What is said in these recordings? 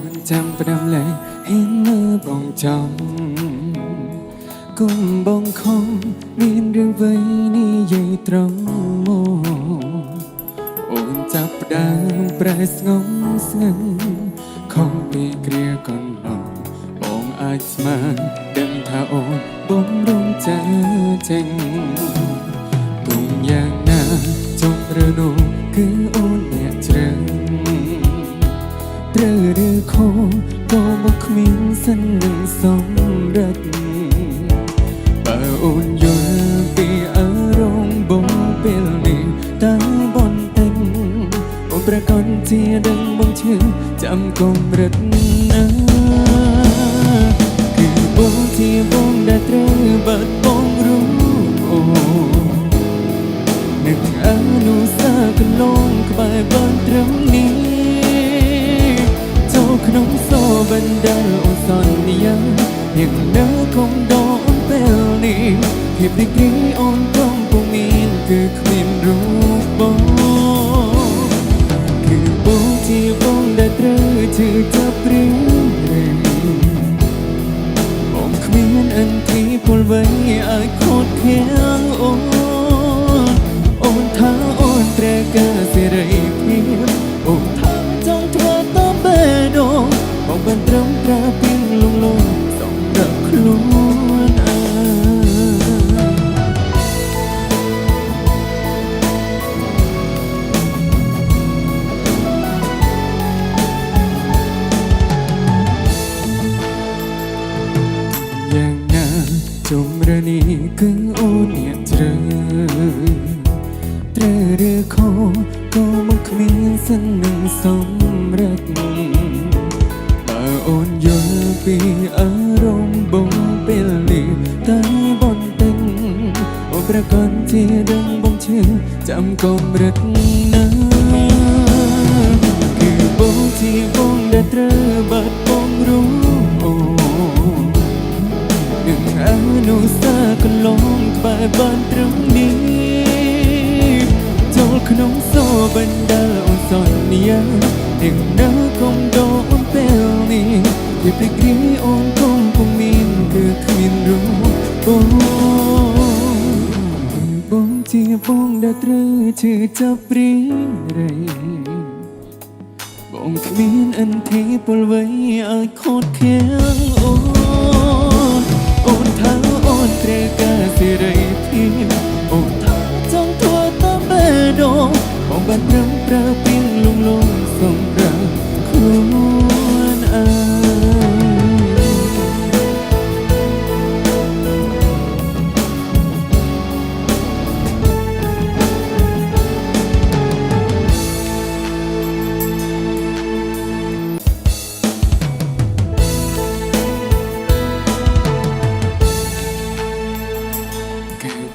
នចាំផ្ដាំលែងហ៊ានមើលបងចំគុំបងខំមានរឿងអ្វីនេះយាយត្រង់មកអូនចាប់ផ្ដើមប្រែស្ងំស្ងាត់ខំពីគ្រាកន្លងបងអាចស្មានដឹងថាអូនបំរុងចាចេញទុំយ៉ាងណាចង់រើនោះគឺអូនអ្នកជ្រើត្រូវឬខុសក៏មកគ្មានសិននឹងសម្រិតបើអូនយល់ពីអារម្មណ៍បងពេលនេះតែបន្តិចអូនប្រកាសជាដឹងបងឈឺចាំកុំរឹតណាគឺបងជាបងដែលត្រូវបាត់បងรู้អូនឹកអនុសាកន្លងក្បែរបានត្រឹមនេះចូលក្នុងសោបណ្ដាលអូនសន្យាยังនៅគង់ដោអូនពេលនេះភាពរីករាយអូនកំពុងមានគឺគ្មានរូបបងគឺបងជាបងដែលត្រូវជឿចាប់ព្រៀងបងគ្មានអន្ទីពលវ័យឲ្យខូចខាំងអូនថាអូនត្រូវការសេរីភាពអូនថាចង់ធ្វើតាមបេះដូងបងបានត្រឹមត្រូវពីលងលងសម្រាប់ខ្លួនយ៉ាងណាជុំរនេះគឺអូនអ្នកជ្រើត្រូវឬខុសក៏មកគ្មានសិននឹងសម្រិតបើអូនយល់ពីអារម្មណ៍បងពេលនេះតែបន្តិចអូនប្រកាសជាដឹងបងឈឺចាំកុំរឹតណាគឺបងជាបងដែលត្រូវបាត់បងรู้អូនឹងអនុសាកន្លងក្បែរបានត្រឹមនេះចូលក្នុងសោបណ្ដាលអូនសន្យានឹងនៅគង់ដោអូនពេលនេះភាពរីករាយអូនកំពុងមានគឺគ្មានរូបបងជាបងដែលត្រូវជឿចាប់ព្រៀងបងគ្មានអន្ទីពលវ័យឲ្យខូចខាំងអូនថាអូនត្រូវការសេរីភាពអូនថាចង់ធ្វើតាមបេះដូងបងបានត្រឹមត្រូវពីលងលងសម្រាប់ខ្លួនឯង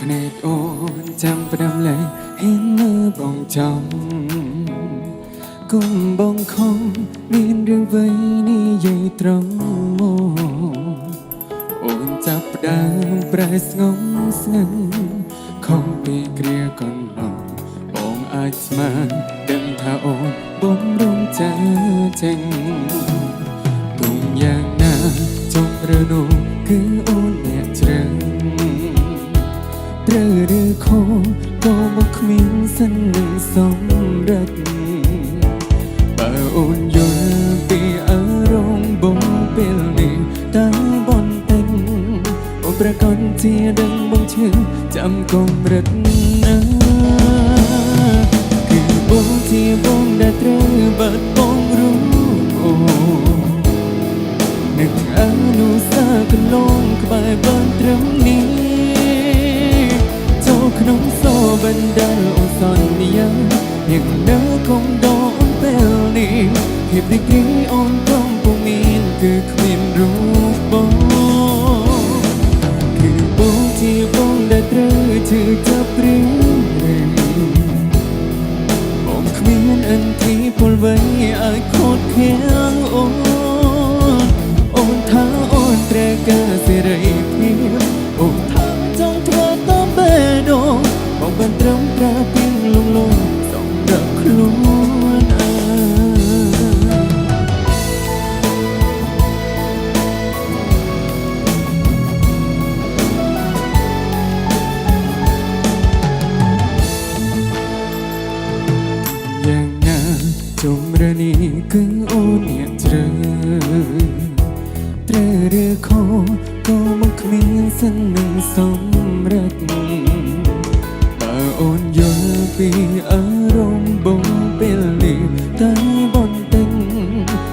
ភ្នែកអូនចាំផ្ដាំលែងហ៊ានមើលបងចំគុំបងខំមានរឿងអ្វីនេះយាយត្រង់មកអូនចាប់ផ្ដើមប្រែស្ងំស្ងាត់ខំពីគ្រាកន្លងបងអាចស្មានដឹងថាអូនបំរុងចាចេញទុំយ៉ាងណាចង់រើនោះគឺអូនអ្នកជ្រើត្រូវឬខុសក៏មកគ្មានសិននឹងសម្រិតបើអូនយល់ពីអារម្មណ៍បងពេលនេះតែបន្តិចអូនប្រកាសជាដឹងបងឈឺចាំកុំរឹតណាគឺបងជាបងដែលត្រូវបាត់បងรู้អូនឹកអនុសាកន្លងក្បែរបានត្រឹមនេះក្នុងសោបណ្ដាលអូនសន្យាยังនៅគង់ដោអូនពេលនេះភាពរីករាយអូនកំពុងមានគឺគ្មានរូបបងគឺបងជាបងដែលត្រូវជឿចាប់ព្រៀងបងគ្មានអន្ទីពលវ័យឲ្យខូចខាំងអូនថាអូនត្រូវការសេរីភាពអូនថាចង់ធ្វើតាមបេះដូងបងបានត្រឹមត្រូវពីលងលងសម្រាប់ខ្លួនឯង ระนี้คือโอเนี่ยเจอเตรเรือคอก็มักมีสันหนึ่งสมรักมาอ่อนโยนปีอารมณ์บ่เป็นลีใต้บนเต็ง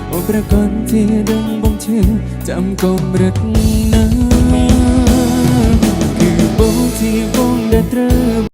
โอประกันที่ดังบ่งชื่อจำกอมรัก